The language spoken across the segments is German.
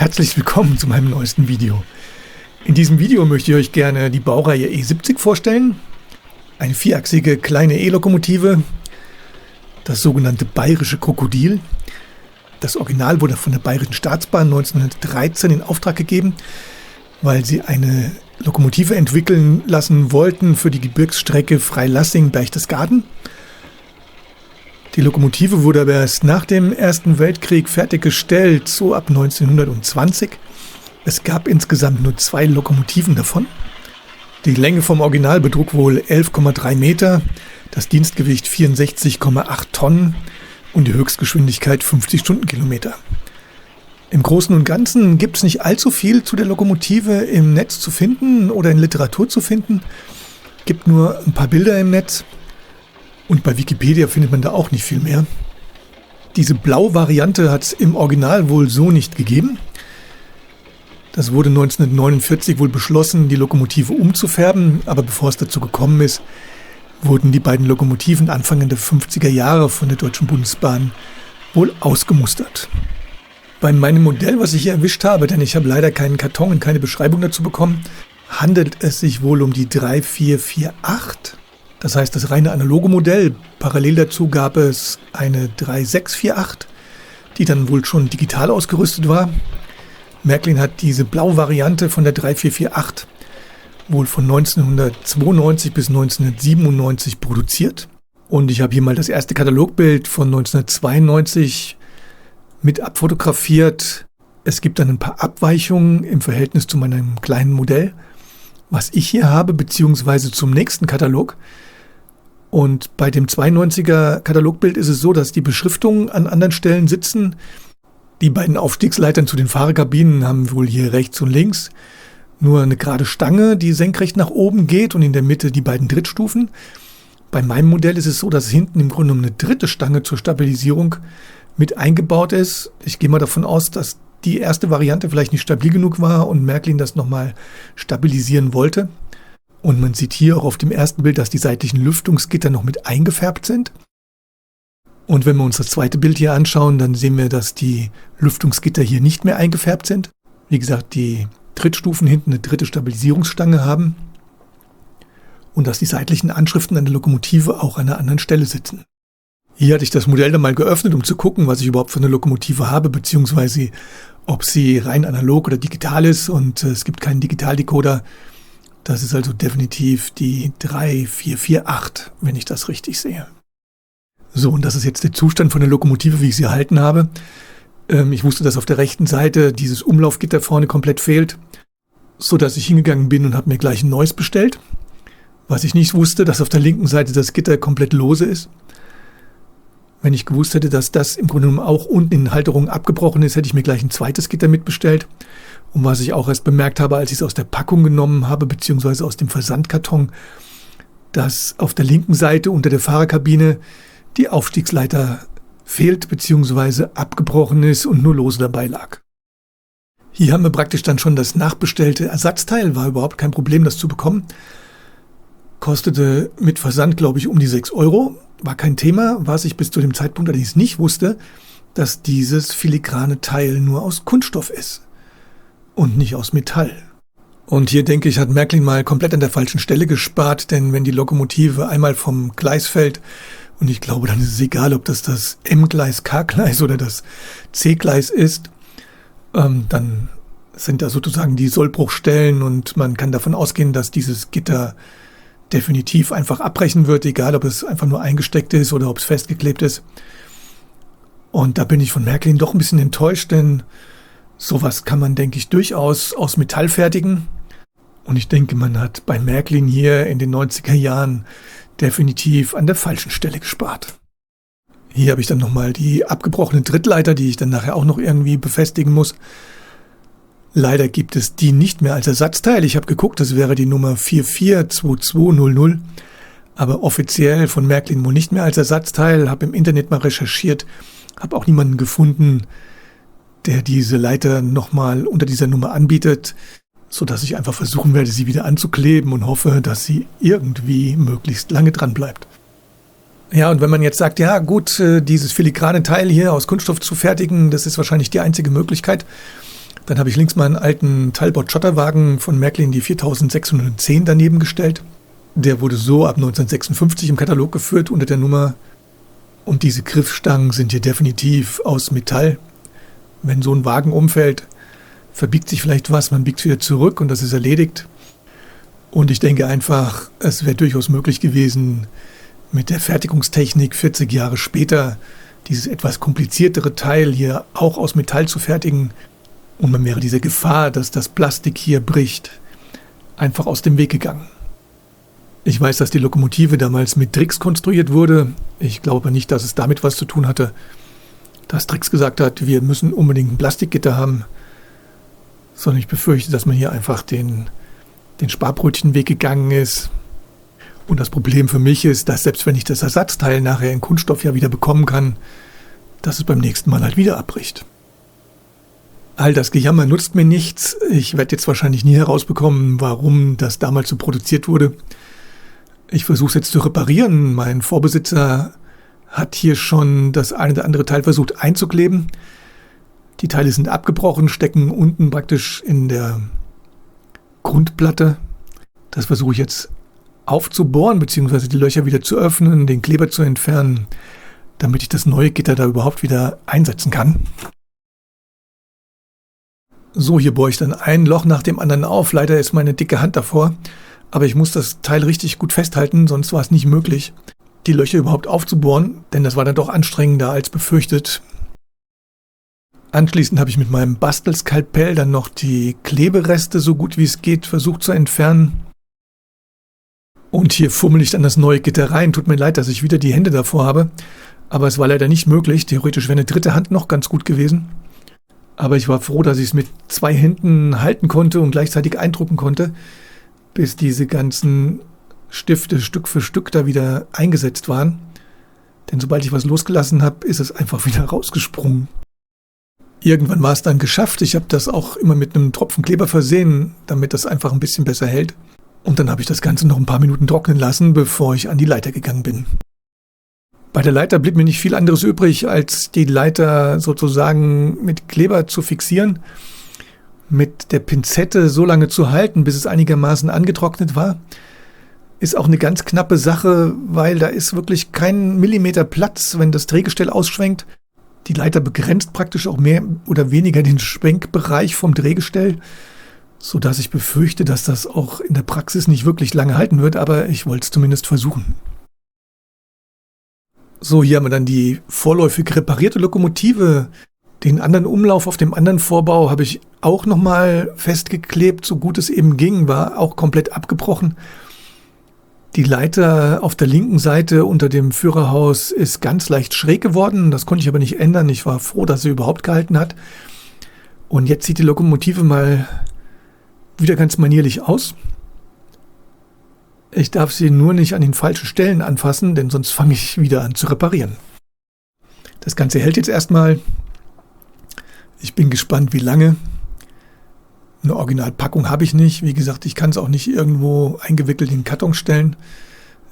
Herzlich willkommen zu meinem neuesten Video. In diesem Video möchte ich euch gerne die Baureihe E70 vorstellen. Eine vierachsige kleine E-Lokomotive, das sogenannte Bayerische Krokodil. Das Original wurde von der Bayerischen Staatsbahn 1913 in Auftrag gegeben, weil sie eine Lokomotive entwickeln lassen wollten für die Gebirgsstrecke Freilassing-Berchtesgaden. Die Lokomotive wurde aber erst nach dem Ersten Weltkrieg fertiggestellt, so ab 1920. Es gab insgesamt nur 2 Lokomotiven davon. Die Länge vom Original betrug wohl 11,3 Meter, das Dienstgewicht 64,8 Tonnen und die Höchstgeschwindigkeit 50 Stundenkilometer. Im Großen und Ganzen gibt es nicht allzu viel zu der Lokomotive im Netz zu finden oder in Literatur zu finden. Es gibt nur ein paar Bilder im Netz. Und bei Wikipedia findet man da auch nicht viel mehr. Diese Blau-Variante hat es im Original wohl so nicht gegeben. Das wurde 1949 wohl beschlossen, die Lokomotive umzufärben, aber bevor es dazu gekommen ist, wurden die beiden Lokomotiven Anfang der 50er Jahre von der Deutschen Bundesbahn wohl ausgemustert. Bei meinem Modell, was ich hier erwischt habe, denn ich habe leider keinen Karton und keine Beschreibung dazu bekommen, handelt es sich wohl um die 3448. Das heißt, das reine analoge Modell. Parallel dazu gab es eine 3648, die dann wohl schon digital ausgerüstet war. Märklin hat diese Blau-Variante von der 3448 wohl von 1992 bis 1997 produziert. Und ich habe hier mal das erste Katalogbild von 1992 mit abfotografiert. Es gibt dann ein paar Abweichungen im Verhältnis zu meinem kleinen Modell, was ich hier habe, beziehungsweise zum nächsten Katalog. Und bei dem 92er Katalogbild ist es so, dass die Beschriftungen an anderen Stellen sitzen. Die beiden Aufstiegsleitern zu den Fahrerkabinen haben wohl hier rechts und links nur eine gerade Stange, die senkrecht nach oben geht und in der Mitte die beiden Drittstufen. Bei meinem Modell ist es so, dass hinten im Grunde eine dritte Stange zur Stabilisierung mit eingebaut ist. Ich gehe mal davon aus, dass die erste Variante vielleicht nicht stabil genug war und Märklin das nochmal stabilisieren wollte. Und man sieht hier auch auf dem ersten Bild, dass die seitlichen Lüftungsgitter noch mit eingefärbt sind. Und wenn wir uns das zweite Bild hier anschauen, dann sehen wir, dass die Lüftungsgitter hier nicht mehr eingefärbt sind. Wie gesagt, die Trittstufen hinten eine dritte Stabilisierungsstange haben und dass die seitlichen Anschriften an der Lokomotive auch an einer anderen Stelle sitzen. Hier hatte ich das Modell dann mal geöffnet, um zu gucken, was ich überhaupt für eine Lokomotive habe, beziehungsweise ob sie rein analog oder digital ist. Und es gibt keinen Digitaldecoder. Das ist also definitiv die 3448, wenn ich das richtig sehe. So, und das ist jetzt der Zustand von der Lokomotive, wie ich sie erhalten habe. Ich wusste, dass auf der rechten Seite dieses Umlaufgitter vorne komplett fehlt, sodass ich hingegangen bin und habe mir gleich ein neues bestellt. Was ich nicht wusste, dass auf der linken Seite das Gitter komplett lose ist. Wenn ich gewusst hätte, dass das im Grunde genommen auch unten in den Halterungen abgebrochen ist, hätte ich mir gleich ein zweites Gitter mitbestellt. Und was ich auch erst bemerkt habe, als ich es aus der Packung genommen habe, beziehungsweise aus dem Versandkarton, dass auf der linken Seite unter der Fahrerkabine die Aufstiegsleiter fehlt, beziehungsweise abgebrochen ist und nur lose dabei lag. Hier haben wir praktisch dann schon das nachbestellte Ersatzteil, war überhaupt kein Problem, das zu bekommen. Kostete mit Versand, glaube ich, um die 6 €. War kein Thema, was ich bis zu dem Zeitpunkt allerdings nicht wusste, dass dieses filigrane Teil nur aus Kunststoff ist und nicht aus Metall. Und hier denke ich, hat Märklin mal komplett an der falschen Stelle gespart, denn wenn die Lokomotive einmal vom Gleis fällt, und ich glaube, dann ist es egal, ob das M-Gleis, K-Gleis oder das C-Gleis ist, dann sind da sozusagen die Sollbruchstellen und man kann davon ausgehen, dass dieses Gitter definitiv einfach abbrechen wird, egal ob es einfach nur eingesteckt ist oder ob es festgeklebt ist. Und da bin ich von Märklin doch ein bisschen enttäuscht, denn sowas kann man, denke ich, durchaus aus Metall fertigen. Und ich denke, man hat bei Märklin hier in den 90er Jahren definitiv an der falschen Stelle gespart. Hier habe ich dann nochmal die abgebrochenen Trittleiter, die ich dann nachher auch noch irgendwie befestigen muss. Leider gibt es die nicht mehr als Ersatzteil. Ich habe geguckt, das wäre die Nummer 442200, aber offiziell von Märklin wohl nicht mehr als Ersatzteil. Habe im Internet mal recherchiert, habe auch niemanden gefunden, der diese Leiter nochmal unter dieser Nummer anbietet, sodass ich einfach versuchen werde, sie wieder anzukleben und hoffe, dass sie irgendwie möglichst lange dran bleibt. Ja, und wenn man jetzt sagt, ja gut, dieses filigrane Teil hier aus Kunststoff zu fertigen, das ist wahrscheinlich die einzige Möglichkeit, Dann habe ich links mal einen alten Talbot-Schotterwagen von Märklin, die 4610 daneben gestellt. Der wurde so ab 1956 im Katalog geführt unter der Nummer. Und diese Griffstangen sind hier definitiv aus Metall. Wenn so ein Wagen umfällt, verbiegt sich vielleicht was, man biegt wieder zurück und das ist erledigt. Und ich denke einfach, es wäre durchaus möglich gewesen, mit der Fertigungstechnik 40 Jahre später dieses etwas kompliziertere Teil hier auch aus Metall zu fertigen. Und man wäre dieser Gefahr, dass das Plastik hier bricht, einfach aus dem Weg gegangen. Ich weiß, dass die Lokomotive damals mit Drix konstruiert wurde. Ich glaube nicht, dass es damit was zu tun hatte, dass Drix gesagt hat, wir müssen unbedingt ein Plastikgitter haben, sondern ich befürchte, dass man hier einfach den Sparbrötchenweg gegangen ist. Und das Problem für mich ist, dass selbst wenn ich das Ersatzteil nachher in Kunststoff ja wieder bekommen kann, dass es beim nächsten Mal halt wieder abbricht. All das Gejammer nutzt mir nichts. Ich werde jetzt wahrscheinlich nie herausbekommen, warum das damals so produziert wurde. Ich versuche es jetzt zu reparieren. Mein Vorbesitzer hat hier schon das eine oder andere Teil versucht einzukleben. Die Teile sind abgebrochen, stecken unten praktisch in der Grundplatte. Das versuche ich jetzt aufzubohren, beziehungsweise die Löcher wieder zu öffnen, den Kleber zu entfernen, damit ich das neue Gitter da überhaupt wieder einsetzen kann. So, hier bohre ich dann ein Loch nach dem anderen auf. Leider ist meine dicke Hand davor, aber ich muss das Teil richtig gut festhalten, sonst war es nicht möglich, die Löcher überhaupt aufzubohren, denn das war dann doch anstrengender als befürchtet. Anschließend habe ich mit meinem Bastelskalpell dann noch die Klebereste so gut wie es geht versucht zu entfernen. Und hier fummel ich dann das neue Gitter rein. Tut mir leid, dass ich wieder die Hände davor habe, aber es war leider nicht möglich. Theoretisch wäre eine dritte Hand noch ganz gut gewesen. Aber ich war froh, dass ich es mit 2 Händen halten konnte und gleichzeitig eindrucken konnte, bis diese ganzen Stifte Stück für Stück da wieder eingesetzt waren. Denn sobald ich was losgelassen habe, ist es einfach wieder rausgesprungen. Irgendwann war es dann geschafft. Ich habe das auch immer mit einem Tropfen Kleber versehen, damit das einfach ein bisschen besser hält. Und dann habe ich das Ganze noch ein paar Minuten trocknen lassen, bevor ich an die Leiter gegangen bin. Bei der Leiter blieb mir nicht viel anderes übrig, als die Leiter sozusagen mit Kleber zu fixieren, mit der Pinzette so lange zu halten, bis es einigermaßen angetrocknet war. Ist auch eine ganz knappe Sache, weil da ist wirklich kein Millimeter Platz, wenn das Drehgestell ausschwenkt. Die Leiter begrenzt praktisch auch mehr oder weniger den Schwenkbereich vom Drehgestell, sodass ich befürchte, dass das auch in der Praxis nicht wirklich lange halten wird, aber ich wollte es zumindest versuchen. So, hier haben wir dann die vorläufig reparierte Lokomotive. Den anderen Umlauf auf dem anderen Vorbau habe ich auch nochmal festgeklebt, so gut es eben ging, war auch komplett abgebrochen. Die Leiter auf der linken Seite unter dem Führerhaus ist ganz leicht schräg geworden. Das konnte ich aber nicht ändern. Ich war froh, dass sie überhaupt gehalten hat. Und jetzt sieht die Lokomotive mal wieder ganz manierlich aus. Ich darf sie nur nicht an den falschen Stellen anfassen, denn sonst fange ich wieder an zu reparieren. Das Ganze hält jetzt erstmal. Ich bin gespannt, wie lange. Eine Originalpackung habe ich nicht. Wie gesagt, ich kann es auch nicht irgendwo eingewickelt in den Karton stellen.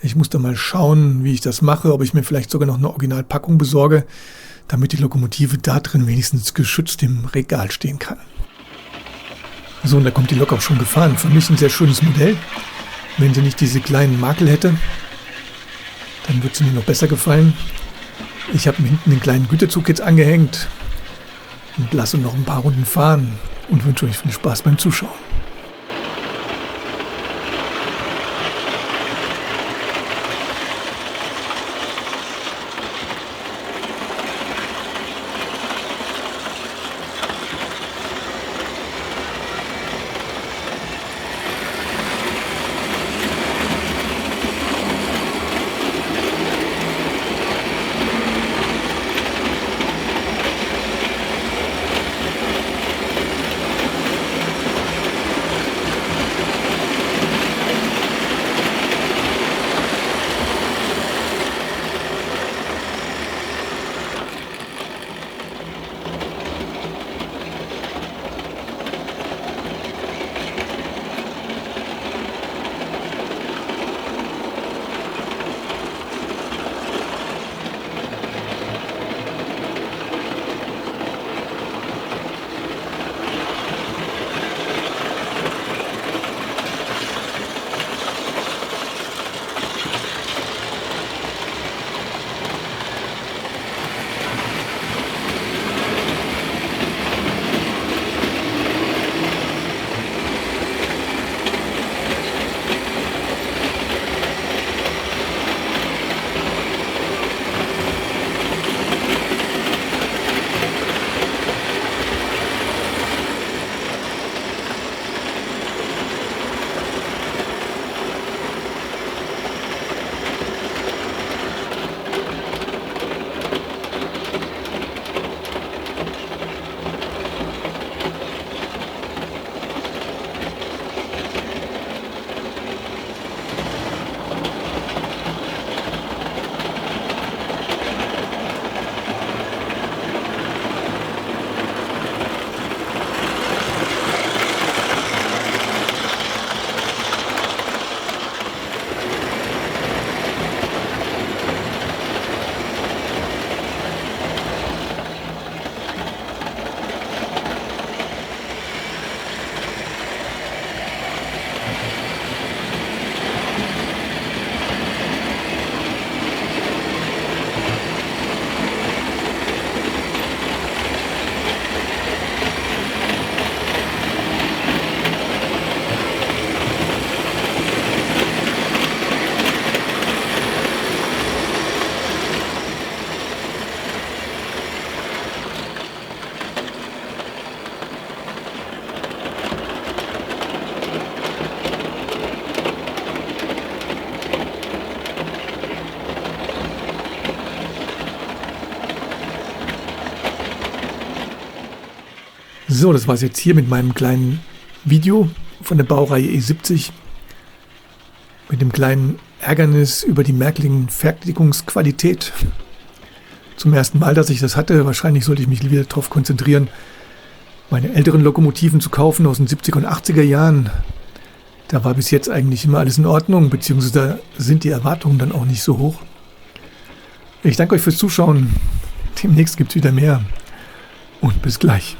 Ich muss da mal schauen, wie ich das mache, ob ich mir vielleicht sogar noch eine Originalpackung besorge, damit die Lokomotive da drin wenigstens geschützt im Regal stehen kann. So, und da kommt die Lok auch schon gefahren. Für mich ein sehr schönes Modell. Wenn sie nicht diese kleinen Makel hätte, dann würde sie mir noch besser gefallen. Ich habe mir hinten den kleinen Güterzug jetzt angehängt und lasse noch ein paar Runden fahren und wünsche euch viel Spaß beim Zuschauen. So, das war es jetzt hier mit meinem kleinen Video von der Baureihe E70. Mit dem kleinen Ärgernis über die merklichen Fertigungsqualität. Zum ersten Mal, dass ich das hatte. Wahrscheinlich sollte ich mich wieder darauf konzentrieren, meine älteren Lokomotiven zu kaufen aus den 70er und 80er Jahren. Da war bis jetzt eigentlich immer alles in Ordnung, beziehungsweise da sind die Erwartungen dann auch nicht so hoch. Ich danke euch fürs Zuschauen. Demnächst gibt es wieder mehr. Und bis gleich.